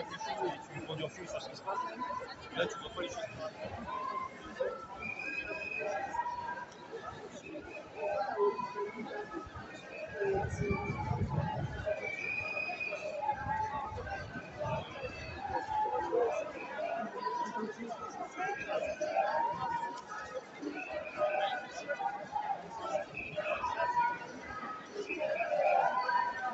quelque chose et tu lui prends du recul sur ce qui se passe. Et là, tu vois pas les choses.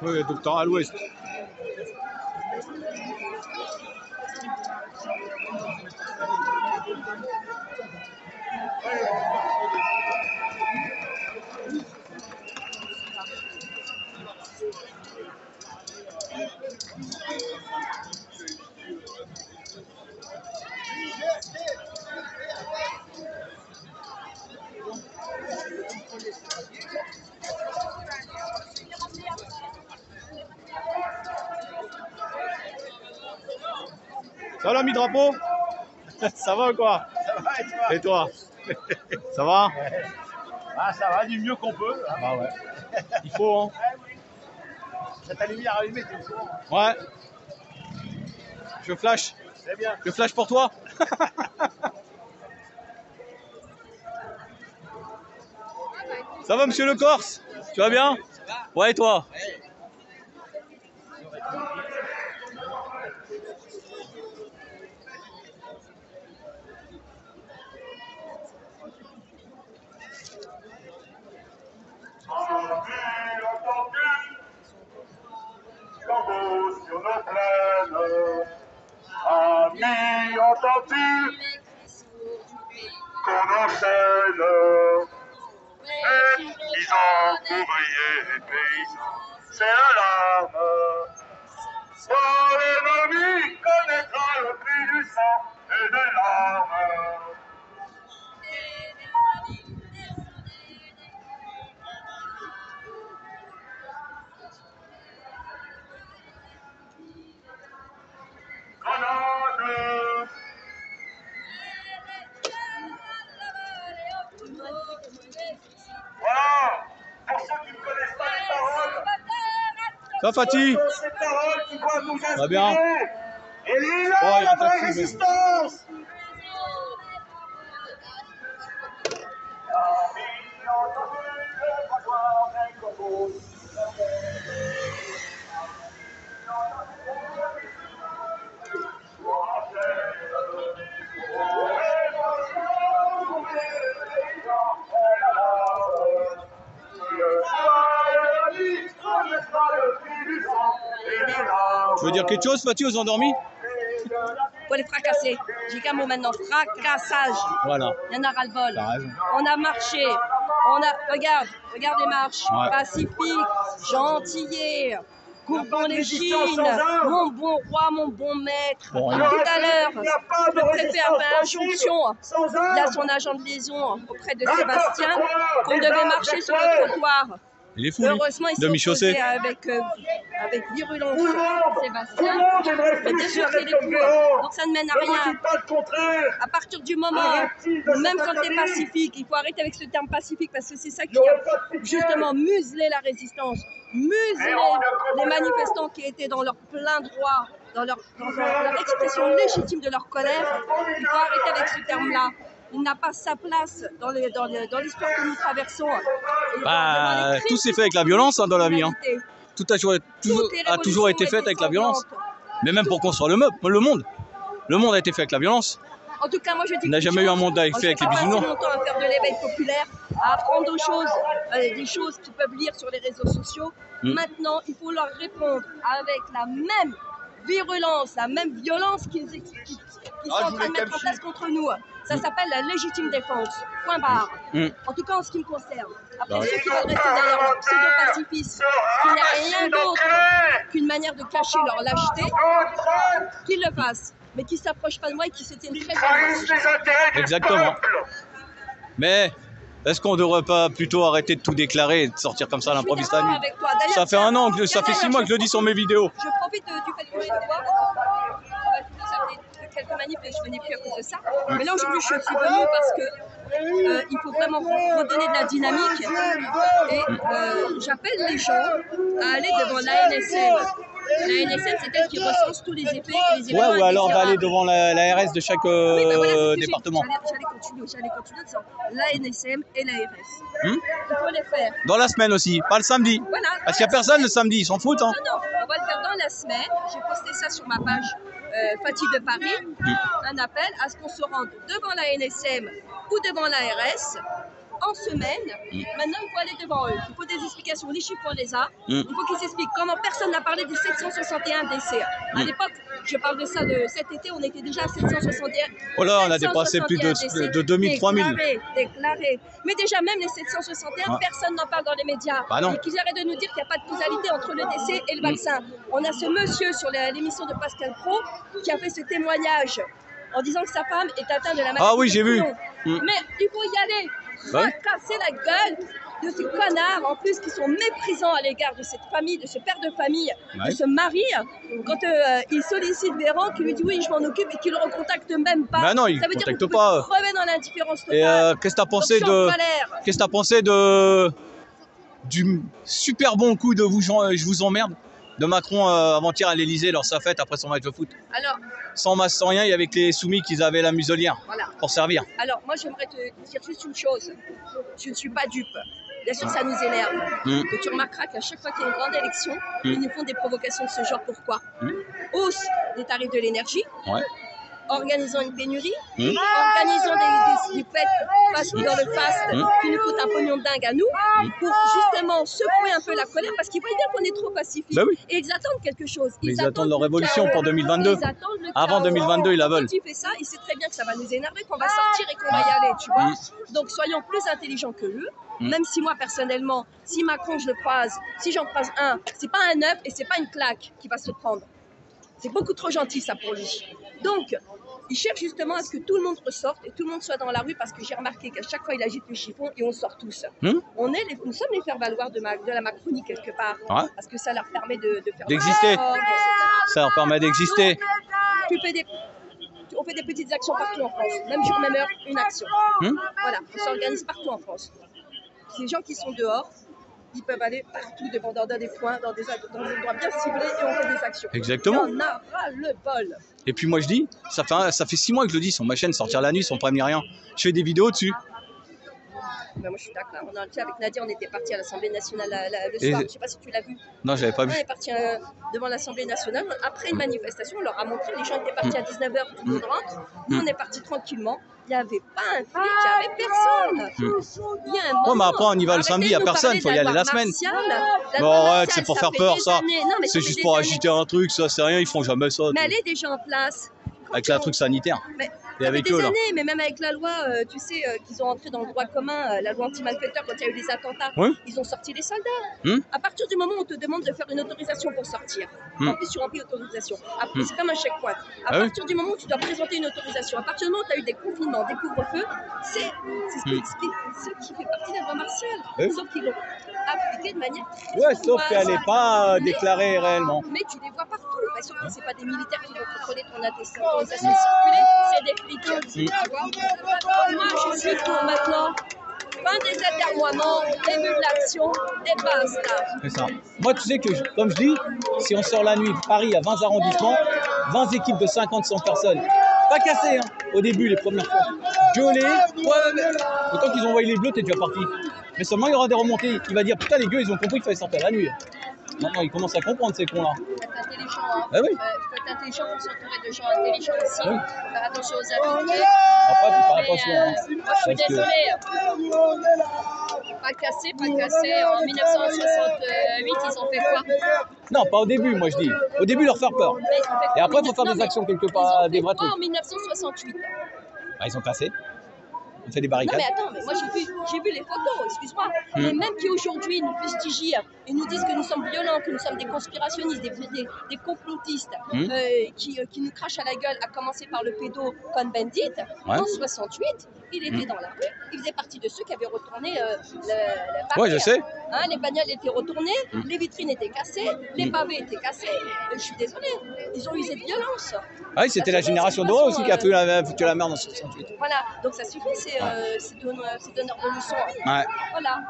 Oui, docteur à l'ouest. Ça va, mi-drapeau? Ça va ou quoi? Ça va Et toi? Ça va? Ah, ça va, du mieux qu'on peut. Hein. Bah ouais. Il faut, hein. Ah, oui. Ça t'a lumière allumée, t'es au courant. Ouais. Je flash. C'est bien. Je flash pour toi. Ça va, monsieur le Corse? Tu vas bien? Ouais, et toi? Sur nos plaines, amis, entends-tu qu'on enchaîne paysans, ouvriers et paysans, c'est l'alarme. Pour l'ennemi connaîtra le prix du sang et des larmes. Voilà, pour ceux qui ne connaissent pas les paroles, Ça va, Fatih? ces paroles qui doivent nous inspirer. Va bien. Et il Oh, est il y a la un vraie taxi, mais- résistance. Tu veux dire quelque chose, Fatih, aux endormis? Faut les fracasser. J'ai qu'un mot maintenant, fracassage. Voilà. Il y en a ras-le-bol. T'as raison. On a marché. Regarde les marches. Ouais. Pacifique, gentillet. Courbons les résistance chines. sans armes. Mon bon roi, mon bon maître. Bon, Tout rien. à l'heure, Il n'y a pas de le préfet a résistance fait possible injonction. sans Il a armes. son agent de liaison auprès de N'importe Sébastien quoi, qu'on des devait armes marcher sur le virtuelles. trottoir. Il est fou, lui. Heureusement, il s'est Demi-chaussée. opposé avec virulence Tout le monde, tout Sébastien. le monde aimerait Mais bien réfléchir sûr avec qu'il est comme pour. violent. Donc ça ne mène à Ne vous rien. dites pas le contraire. À partir du moment Arrête-t-il de où même cet quand tu es acabit. pacifique, il faut arrêter avec ce terme pacifique parce que c'est ça Il qui n'y aurait a pas de pitié. justement muselé la résistance, muselé les manifestants qui étaient dans leur plein droit, dans leur expression légitime de leur colère. Il faut arrêter avec ce terme-là. Il n'a pas sa place dans l'histoire que nous traversons. Et Bah, devant les tout s'est crimes fait avec la violence hein, dans la vie. Hein. d'humanité. Tout a toujours été fait avec la violence. Mais même pour construire le monde. Le monde a été fait avec la violence. En tout cas, moi je dis On n'a jamais eu un monde fait avec les bisounours. J'ai passé mon temps à faire de l'éveil populaire, à apprendre aux choses, des choses qu'ils peuvent lire sur les réseaux sociaux. Maintenant, il faut leur répondre avec la même virulence, la même violence qu'ils sont en train de mettre en place contre nous. Ça s'appelle la légitime défense. Point barre. En tout cas, en ce qui me concerne. Après, ceux qui veulent rester derrière leur pseudo-pacifisme, qui n'est rien d'autre qu'une manière de cacher leur lâcheté, qu'ils le fassent. Mais qui ne s'approchent pas de moi et qui se tiennent très bien. Exactement. Mais est-ce qu'on ne devrait pas plutôt arrêter de tout déclarer et de sortir comme ça à l'improviste? Ça fait un an, ça fait 6 mois que je le dis sur mes vidéos. Je profite du fait que je te vois. quelques manifs et je venais plus à cause de ça. Mais là aujourd'hui je suis venue parce que il faut vraiment redonner de la dynamique et j'appelle les gens à aller devant l'ANSM. L'ANSM, c'est elle qui recense tous les effets et les événements. Ouais, ou alors d'aller devant l'ARS de chaque oui, bah voilà, département. J'allais continuer en disant l'ANSM et l'ARS. Il faut les faire. Dans la semaine aussi, pas le samedi. Voilà, Parce qu'il n'y a personne le samedi, ils s'en foutent. Hein. Non, on va le faire dans la semaine. J'ai posté ça sur ma page Fatigue de Paris. Un appel à ce qu'on se rende devant l'ANSM ou devant l'ARS en semaine. Maintenant, il faut aller devant eux. Il faut des explications. Les chiffres, on les a. Il faut qu'ils s'expliquent comment personne n'a parlé des 761 décès. À l'époque, je parle de ça de cet été, on était déjà à 761. Oh là, on a dépassé plus de 2000, 3000. Déclarés. Mais déjà, même les 761, personne n'en parle dans les médias. Bah non. Et qu'ils arrêtent de nous dire qu'il n'y a pas de causalité entre le décès et le vaccin. On a ce monsieur sur l'émission de Pascal Pro qui a fait ce témoignage en disant que sa femme est atteinte de la maladie. Ah oui, j'ai vu. Mais il faut y aller. Casser la gueule de ces connards en plus qui sont méprisants à l'égard de cette famille, de ce père de famille, de ce mari, quand il sollicite Véran, qui lui dit oui je m'en occupe et qu'il le recontacte même pas. Bah non, il ne contacte pas. Crever dans l'indifférence totale. Et qu'est-ce que tu as pensé du super bon coup de je vous emmerde de Macron avant-hier à l'Elysée lors de sa fête après son match de foot? Alors, sans masque, sans rien, et avec les soumis qu'ils avaient la muselière pour servir. Alors, moi, j'aimerais te dire juste une chose. Je ne suis pas dupe. Bien sûr, ça nous énerve. Mais tu remarqueras qu'à chaque fois qu'il y a une grande élection, ils nous font des provocations de ce genre. Pourquoi? Hausse des tarifs de l'énergie. Organisant une pénurie, organisant des fêtes dans le fast qui nous coûtent un pognon de dingue à nous, pour justement secouer un peu la colère, parce qu'ils voient bien qu'on est trop pacifique. Bah oui. Et ils attendent quelque chose. Ils attendent leur révolution pour 2022. Avant 2022, ils la veulent. Quand il fait ça, il sait très bien que ça va nous énerver, qu'on va sortir et qu'on va y aller, tu vois. Donc soyons plus intelligents que eux. Même si moi, personnellement, si Macron, je le croise, si j'en croise un, c'est pas un œuf et c'est pas une claque qui va se prendre. C'est beaucoup trop gentil, ça, pour lui. Donc, il cherche justement à ce que tout le monde ressorte et tout le monde soit dans la rue, parce que j'ai remarqué qu'à chaque fois, il agite le chiffon et on sort tous. Nous sommes les faire-valoir de la Macronie, quelque part. Parce que ça leur permet de faire... D'exister. Ça leur permet d'exister. On fait des petites actions partout en France. Même jour, même heure, une action. Voilà, on s'organise partout en France. Ces gens qui sont dehors, ils peuvent aller partout devant dans des points, dans des endroits bien ciblés, et on fait des actions. Exactement. Et on a ras le bol. Et puis moi je dis, ça fait 6 mois que je le dis sur ma chaîne, sortir la nuit sans prévenir rien. Je fais des vidéos dessus. Ben moi je suis d'accord. Avec Nadia, on était partis à l'Assemblée nationale le soir. Je ne sais pas si tu l'as vu. Non, je n'avais pas vu. On est partis devant l'Assemblée nationale. Après une manifestation, on leur a montré, les gens étaient partis à 19h, tout le monde rentre. Nous, on est partis tranquillement. Il n'y avait pas un flic, il n'y avait personne. Il y a un moment, mais après, on y va le samedi, il n'y a personne, il faut y aller la semaine. Bon, arrête, c'est pour faire peur, ça. C'est juste pour agiter un truc, ça, c'est rien, ils font jamais ça. Mais elle est déjà en place. Avec un truc sanitaire. Et avec eux, là. Mais même avec la loi, tu sais, qu'ils ont entré dans le droit commun, la loi anti-malfaiteurs, quand il y a eu des attentats, ils ont sorti les soldats. À partir du moment où on te demande de faire une autorisation pour sortir, en plus tu remplis l'autorisation. Après, c'est comme un checkpoint. À partir du moment où tu dois présenter une autorisation, à partir du moment où tu as eu des confinements, des couvre-feux, c'est ce qui fait partie de la loi martiale. Sauf qu'ils l'ont appliqué de manière très sauf qu'elle n'est pas déclarée réellement. Mais tu les vois partout. Bah, sauf que ce n'est pas des militaires qui vont contrôler ton autorisation de circuler, c'est des flics. Tu vois. Moi, je suis pour maintenant. Fin des atermoiements, début de l'action, et basta. C'est ça. Moi, tu sais que, comme je dis, si on sort la nuit, Paris a 20 arrondissements, 20 équipes de 50-100 personnes. Pas cassé, hein, au début, les premières fois. Gueuler, autant qu'ils ont envoyé les bleus, t'es déjà parti. Mais seulement, il y aura des remontées. Il va dire, putain, les gueux, ils ont compris qu'il fallait sortir la nuit. Maintenant, ils commencent à comprendre, ces cons-là. Il faut être intelligent, hein. Ah oui. Il faut être intelligent pour s'entourer de gens intelligents aussi. Faire attention aux habitués. Après, il faut faire attention. Moi, je suis désolée. Pas cassé. En 1968, ils ont fait quoi? Non, pas au début, moi je dis. Au début, leur faire peur. Et après, il faut faire des actions quelque part, des vrais trucs. En 1968. Ils ont cassé. on fait des Non barricades. mais attends, mais moi j'ai vu les photos, excuse-moi. Les mêmes qui aujourd'hui nous fustigent et nous disent que nous sommes violents, que nous sommes des conspirationnistes, des complotistes, qui nous crachent à la gueule, à commencer par le pédo Cohn-Bendit, en 68, il était dans la rue, il faisait partie de ceux qui avaient retourné le papier. Ouais, je sais. Hein, les bagnoles étaient retournées, les vitrines étaient cassées, les pavés étaient cassés. Je suis désolée, ils ont usé de violence. Ah oui, c'était la génération dorée aussi qui a foutu la merde en 68. Voilà, donc ça suffit, c'est donneur de leçons. Ouais. Voilà.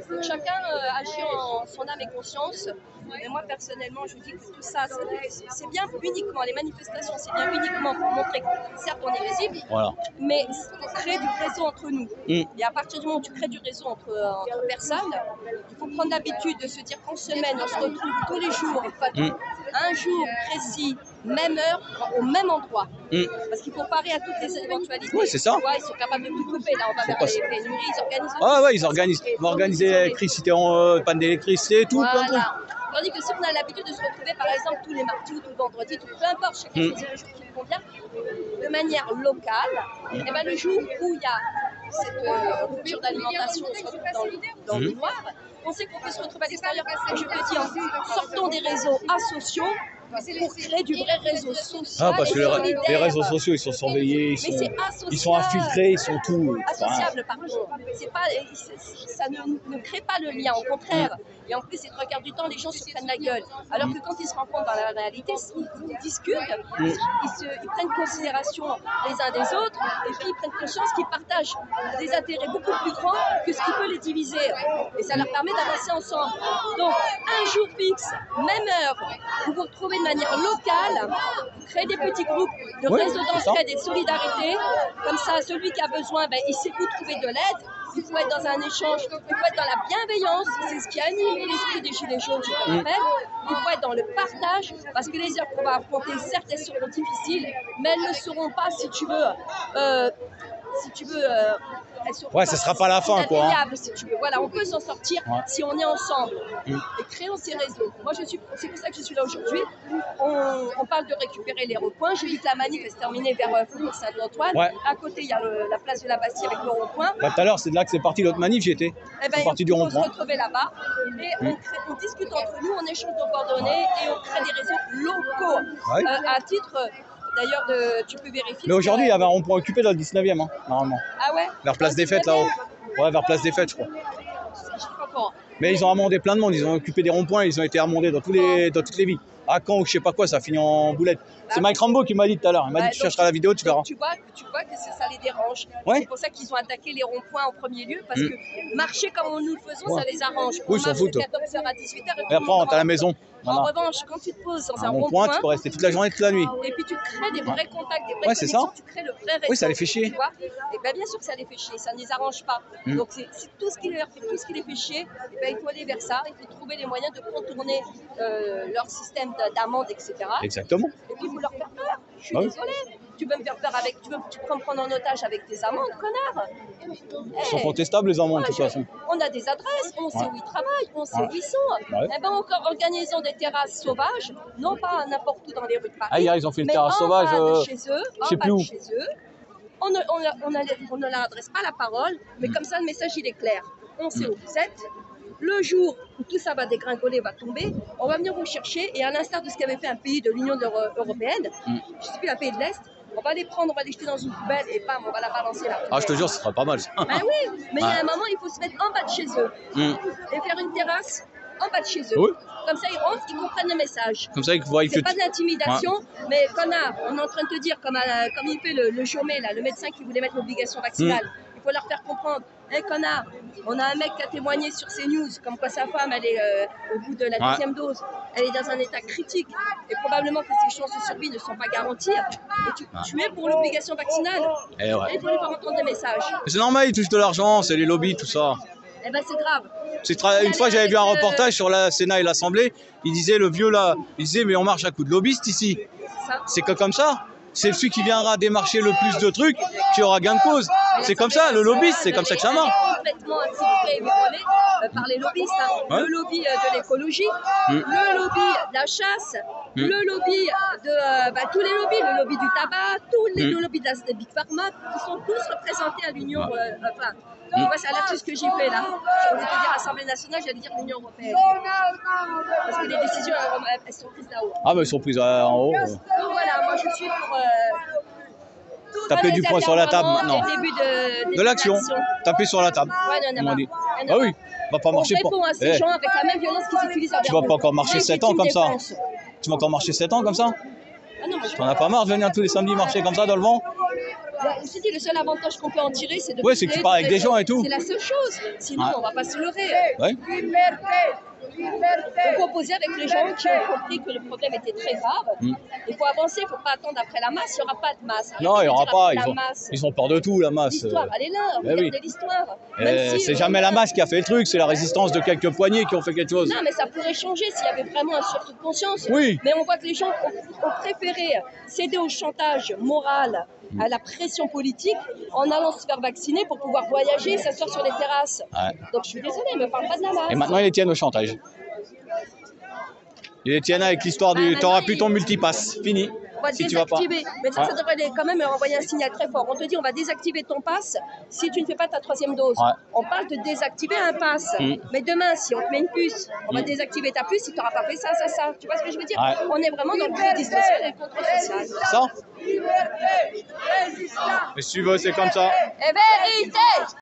Donc chacun agit en son âme et conscience. Mais moi personnellement, je dis que tout ça, c'est bien uniquement, les manifestations, c'est bien uniquement pour montrer que certes on est visible, Voilà. mais pour créer du réseau entre nous. Et à partir du moment où tu crées du réseau entre personnes, il faut prendre l'habitude de se dire qu'en semaine, on se retrouve tous les jours, pas un jour précis, même heure, au même endroit. Parce qu'il faut parer à toutes les éventualités. Oui, c'est ça. Ouais, ils sont capables de tout couper. Là, on va vers les pénuries, ils organisent. Ah ouais, ils vont organiser l'électricité, panne d'électricité, tout, plein de trucs. Tandis que si on a l'habitude de se retrouver, par exemple, tous les mardis ou tous les vendredis, peu importe, chacun choisit le jour qui lui convient, de manière locale, et ben le jour où il y a cette rupture d'alimentation, on se retrouve dans le noir, on sait qu'on peut se retrouver à l'extérieur. Je te dis, sortons des réseaux asociaux pour créer du vrai réseau social. Ah, parce que les réseaux sociaux, ils sont surveillés, ils sont infiltrés, ils sont tout. Associable, pardon. Ça ne crée pas le lien, au contraire. Et en plus, ces trois quarts du temps, les gens se prennent la gueule. Alors que quand ils se rencontrent dans la réalité, ils discutent, ils prennent considération les uns des autres, et puis ils prennent conscience qu'ils partagent des intérêts beaucoup plus grands que ce qui peut les diviser. Et ça leur permet d'avancer ensemble. Donc, un jour fixe, même heure, vous vous retrouvez de manière locale, vous créez des petits groupes de réseau d'entraide et de solidarité. Comme ça, celui qui a besoin, ben, il sait où trouver de l'aide. Il faut être dans un échange, il faut être dans la bienveillance, c'est ce qui anime l'esprit des Gilets jaunes, je te rappelle. Il faut être dans le partage, parce que les heures qu'on va affronter, certes, elles seront difficiles, mais elles ne seront pas, si tu veux, ouais, ça sera pas la fin, quoi. Si tu veux. Voilà, on peut s'en sortir si on est ensemble. Et créons ces réseaux. Moi, c'est pour ça que je suis là aujourd'hui. On parle de récupérer les ronds-points. J'ai vu que la manif est terminée vers Faubourg Saint-Antoine. Ouais. À côté, il y a la place de la Bastille avec le rond-point. Bah, tout à l'heure, c'est de là que c'est parti l'autre manif, j'y étais. Eh ben, parti du rond-point. On se retrouver là-bas et on discute entre nous, on échange nos coordonnées et on crée des réseaux locaux. Ouais. À titre... D'ailleurs, tu peux vérifier. Mais aujourd'hui, il y avait un rond-point occupé dans le 19e, hein, normalement. Ah ouais? Vers Place des Fêtes, là-haut. Ouais, vers Place des Fêtes, je crois. Je crois pas. Mais ils ont amendé plein de monde, ils ont occupé des ronds-points, ils ont été amendés dans toutes les villes. À Caen ou je sais pas quoi, ça finit en boulette. C'est Mike Rambo qui m'a dit tout à l'heure. Il m'a dit tu chercheras la vidéo, tu verras. Tu vois que ça les dérange. Ouais. C'est pour ça qu'ils ont attaqué les ronds-points en premier lieu, parce que marcher comme nous le faisons, ça les arrange. Oui, ils s'en foutent. De 14h à 18h. Et après, on rentre à la maison. Voilà. En revanche, quand tu te poses dans un rond-point, tu peux rester toute la journée, toute la nuit. Et puis tu crées des vrais contacts, des vraies connexions, tu crées le vrai réseau. Oui, ça les fait chier. Tu vois, et bien sûr que ça les fait chier, ça ne les arrange pas. Donc c'est tout ce qui les fait chier, et ben, il faut aller vers ça, il faut trouver les moyens de contourner leur système d'amende, etc. Exactement. Et puis il faut leur faire peur. Je suis désolée. Tu veux me faire peur avec, tu peux me prendre en otage avec tes amendes, connard. Ils sont contestables les amendes de toute façon. On a des adresses, on sait où ils travaillent, on sait où ils sont. Eh ben encore organisons des terrasses sauvages, non pas n'importe où dans les rues de Paris. Ah hier ils ont fait une terrasse sauvage. Chez eux, je sais plus où. Chez eux. On ne leur adresse pas la parole, mais comme ça le message il est clair. On sait où vous êtes. Le jour où tout ça va dégringoler, va tomber, on va venir vous chercher et à l'instar de ce qu'avait fait un pays de l'Union européenne, je ne sais plus, un pays de l'Est, on va les prendre, on va les jeter dans une poubelle et bam, on va la balancer là. Ah, je te jure, ce serait pas mal. Ben oui, mais il y a un moment, il faut se mettre en bas de chez eux et faire une terrasse en bas de chez eux. Oui. Comme ça, ils rentrent, ils comprennent le message. Comme ça, ils voient que c'est pas de l'intimidation, mais connard, on est en train de te dire, comme il fait le Chaumet, là, le médecin qui voulait mettre l'obligation vaccinale. Il faut leur faire comprendre. Hé connard, on a un mec qui a témoigné sur CNews, comme quoi sa femme, elle est au bout de la deuxième dose, elle est dans un état critique, et probablement que ses chances de survie ne sont pas garanties. Et tu es pour l'obligation vaccinale. Et il faut lui faire entendre des messages. C'est normal, ils touchent de l'argent, c'est les lobbies, tout ça. Eh ben c'est grave. Une fois, j'avais vu un reportage sur la Sénat et l'Assemblée, il disait, le vieux là, il disait, mais on marche à coups de lobbyistes ici. C'est que comme ça. C'est celui qui viendra démarcher le plus de trucs qui aura gain de cause. C'est comme ça, le lobbyiste, c'est comme ça que ça marche. complètement infiltré et vérolé par les lobbyistes. Hein. Ouais. Le lobby de l'écologie, le lobby de la chasse, le lobby de tous les lobbies, le lobby du tabac, tous les lobbies de Big Pharma, qui sont tous représentés à l'Union. Moi, c'est un lapsus que j'ai fait là. Au lieu de dire Assemblée nationale, j'allais dire l'Union européenne. Parce que les décisions, elles sont prises là-haut. Ah, mais ils sont prises en haut. Donc voilà, moi je suis pour. Taper du poing sur la table maintenant. De l'action. Taper sur la table. Ouais, non, Comme on dit. non. Ah oui, on va pas On marcher répond à ces gens avec la même violence qu'ils utilisent envers Tu vas nous. pas encore marcher 7 ans comme ça. Tu vas encore marcher 7 ans comme ça? Ah non, moi, je T'en as pas marre de venir tous les samedis marcher comme ça dans le vent? Je te dis, le seul avantage qu'on peut en tirer, c'est de. Ouais, c'est que tu parles avec des gens et tout. C'est la seule chose. Sinon, on va pas se leurrer. Ouais. On faut poser avec les gens qui ont compris que le problème était très grave. Il faut avancer, il ne faut pas attendre après la masse. Il n'y aura pas de masse. Non, il n'y aura pas. Masse. Ils ont peur de tout, la masse. L'histoire, elle est là. Eh Regardez oui. l'histoire. C'est jamais la masse qui a fait le truc, c'est la résistance de quelques poignées qui ont fait quelque chose. Non, mais ça pourrait changer s'il y avait vraiment un surtout de conscience. Oui. Mais on voit que les gens ont préféré céder au chantage moral, à la pression politique, en allant se faire vacciner pour pouvoir voyager, s'asseoir sur les terrasses. Ouais. Donc je suis désolée, ne me parle pas de la masse. Et maintenant, ils les tiennent au chantage. Ils les tiennent avec l'histoire du « t'auras plus ton multipass ». Fini. On va Si tu vas pas. désactiver. Mais ça devrait quand même envoyer un signal très fort. On te dit on va désactiver ton pass si tu ne fais pas ta 3e dose. Ouais. On parle de désactiver un pass. Mais demain, si on te met une puce, on va désactiver ta puce si tu n'auras pas fait ça. Tu vois ce que je veux dire? Ouais. On est vraiment dans le crédit social et le contrôle social. C'est ça? Mais si tu veux, c'est comme ça. Et vérité!